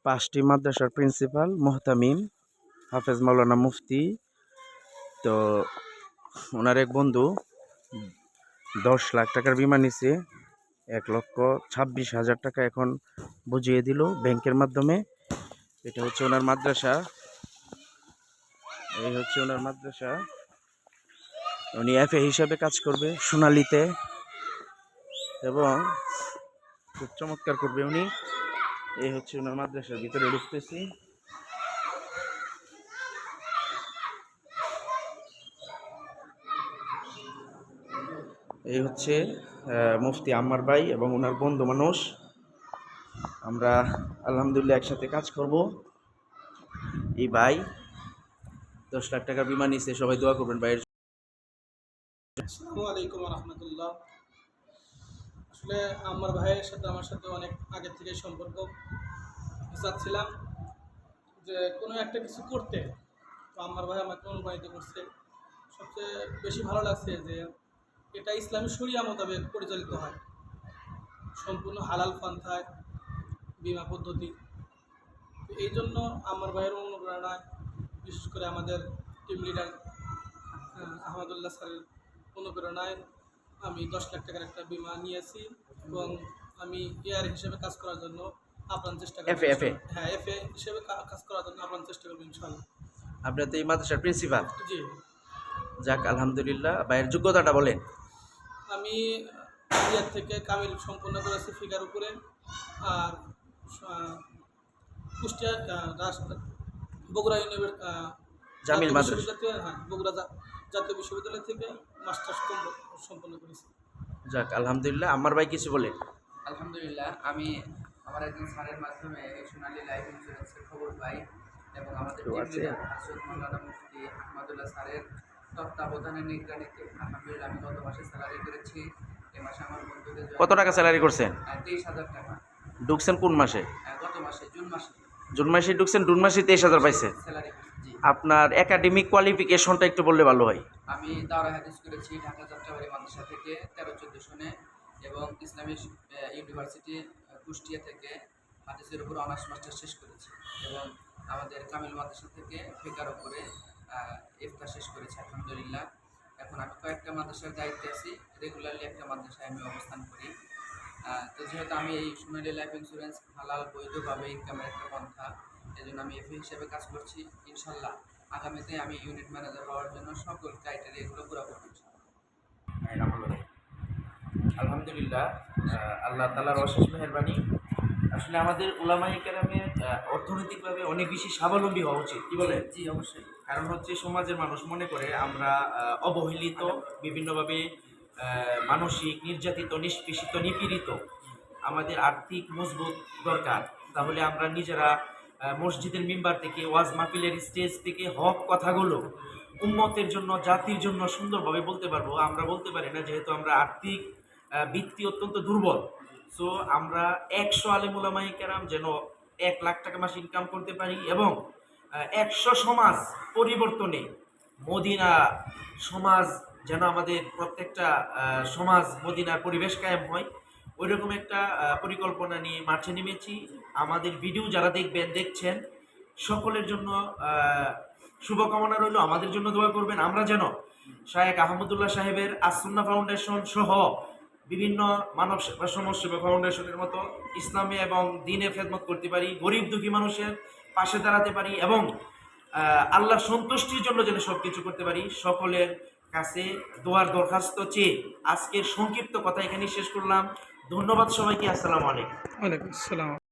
5টি মাদ্রাসার প্রিন্সিপাল মোহতামিম হাফেজ মাওলানা মুফতি। তো ওনার এক বন্ধু 10 লাখ টাকার বিমা নিছে, 1,26,000 টাকা এখন বুঝিয়ে দিল ব্যাংকের মাধ্যমে। এটা হচ্ছে ওনার মাদ্রাসা, এই হচ্ছে ওনার মাদ্রাসা। উনি এফএ হিসাবে কাজ করবে সোনালীতে এবং খুব চমৎকার করবে উনি। এই হচ্ছে ওনার মাদ্রাসার ভিতরে ঢুকতেছি। এই হচ্ছে মুফতি আম্মার ভাই এবং ওনার বন্ধু মানুষ। আমরা আলহামদুলিল্লাহ একসাথে কাজ করব। এই ভাই 10 লাখ টাকা বিমা নিছে, সবাই দোয়া করবেন ভাইয়ের। আসসালামু আলাইকুম রহমতুল্লাহ। আসলে আমার ভাইয়ের সাথে আমার সাথে অনেক আগের থেকে সম্পর্ক চাচ্ছিলাম যে কোনো একটা কিছু করতে। তো আমার ভাই আমাকে অনুপ্রাণিত করছে। সবচেয়ে বেশি ভালো লাগছে যে এটা ইসলামী শরিয়া মোতাবেক পরিচালিত হয়, সম্পূর্ণ হালাল পন্থায় বিমা পদ্ধতি। তো এই জন্য আমার ভাইয়ের অনুপ্রেরণায়, বিশেষ করে আমাদের টিম লিডার আহমদুল্লাহ স্যারের অনুপ্রেরণায় আমি 10 লাখ টাকার একটা বিমা নিয়েছি এবং আমি এআর হিসেবে কাজ করার জন্য আপ্রাণ চেষ্টা করব। হ্যাঁ, এফএ হিসেবে কাজ করার জন্য আপ্রাণ চেষ্টা করব ইনশাআল্লাহ। আপনার তো এই মাদ্রাসার প্রিন্সিপাল। জি, যাক আলহামদুলিল্লাহ। ভাইয়ের যোগ্যতাটা বলেন। আমি ইয়ার থেকে কামিল সম্পন্ন করেছি ফিগার উপরে, আর কুষ্টিয়া বগুড়া জামিল মাদ্রাসা। বিশ্ববিদ্যালয়, হ্যাঁ বগুড়া জাতীয় বিশ্ববিদ্যালয় থেকে মাস্টার্স সম্পন্ন করেছি। যাক আলহামদুলিল্লাহ। আমার ভাই কিছু বলেন। আলহামদুলিল্লাহ, আমি আমার একজন স্যারের মাধ্যমে এই সোনালী লাইফ ইন্স্যুরেন্সের খবর পাই এবং আমাদের টিম লিডার হযরত মাওলানা মুফতি আহমদুল্লাহ স্যারের তত্ত্বাবধানে নিগরানিতে আলহামদুলিল্লাহ আমি গত মাসে স্যালারি করেছি। এই মাসে আমার বন্ধুদের কত টাকা স্যালারি করছেন? 23,000 টাকা। ঢুকছেন কোন মাসে? গত মাসে জুন মাসে। জুন মাসে ঢুকছেন, জুন মাসে 23,000 পাইছেন। স্যালারি জি। আপনার একাডেমিক কোয়ালিফিকেশনটা একটু বললে ভালো হয়। আমি দাওরা হাদিস করেছি ঢাকা যাত্রাবাড়ি মাদ্রাসা থেকে 13-14 সনে এবং ইসলামিক ইউনিভার্সিটি কুষ্টিয়া থেকে হাদিসের উপর অনার্স মাস্টার শেষ করেছি এবং আমাদের কামিল মাদ্রাসা থেকে ফিকার উপরে ইফতা শেষ করেছি আলহামদুলিল্লাহ। এখন আমি কয়েকটা মাদ্রাসার দায়িত্বে আছি, রেগুলারলি একটা মাদ্রাসায় আমি অবস্থান করি। তো যেহেতু আমি এই সোনালী লাইফ ইন্স্যুরেন্স হালাল বৈধভাবে ইনকামের একটা পন্থা, এই জন্য আমি এফএ হিসেবে কাজ করছি। ইনশাল্লাহ আগামীতে আমি ইউনিট ম্যানেজার হওয়ার জন্য সকল ক্রাইটেরিয়াগুলো পুরো করব। আলহামদুলিল্লাহ, আল্লাহ তাআলার অশেষ মেহেরবানি। আসলে আমাদের উলামায়ে কেরামের অর্থনৈতিকভাবে অনেক বেশি স্বাবলম্বী হওয়া উচিত। কি বলেন? জি অবশ্যই। কারণ হচ্ছে সমাজের মানুষ মনে করে আমরা অবহেলিত, বিভিন্নভাবে মানসিক নির্যাতিত, নিষ্পেষিত, নিপীড়িত। আমাদের আর্থিক মজবুত দরকার, তাহলে আমরা নিজেরা মসজিদের মিম্বার থেকে, ওয়াজ মাহফিলের স্টেজ থেকে হক কথাগুলো উম্মতের জন্য, জাতির জন্য সুন্দরভাবে বলতে পারবো। আমরা বলতে পারি না, যেহেতু আমরা আর্থিক ভিত্তি অত্যন্ত দুর্বল। সো আমরা 100 আলেম উলামায়ে কেরাম যেন 1 লাখ টাকা মাস ইনকাম করতে পারি এবং 100 সমাজ পরিবর্তনে মদিনা সমাজ যেন আমাদের প্রত্যেকটা সমাজ মদিনার পরিবেশ কায়েম হয়, ওই রকম একটা পরিকল্পনা নিয়ে মাঠে নেমেছি। আমাদের ভিডিও যারা দেখছেন সকলের জন্য শুভকামনা রইল। আমাদের জন্য দোয়া করবেন, আমরা যেন শায়েখ আহমদুল্লাহ সাহেবের আসুন্নাহ ফাউন্ডেশন সহ বিভিন্ন মানব সেবা সমাজ সেবা ফাউন্ডেশনের মতো ইসলামে এবং দ্বীনে খেদমত করতে পারি, গরিব দুঃখী মানুষের পাশে দাঁড়াতে পারি এবং আল্লাহর সন্তুষ্টির জন্য যেন সব কিছু করতে পারি। সকলের কাছে দোয়ার দরখাস্ত চেয়ে আজকের সংক্ষিপ্ত কথা এখানেই শেষ করলাম। ধন্যবাদ সবাইকে। আসসালামু আলাইকুম। ওয়ালাইকুম আসসালাম।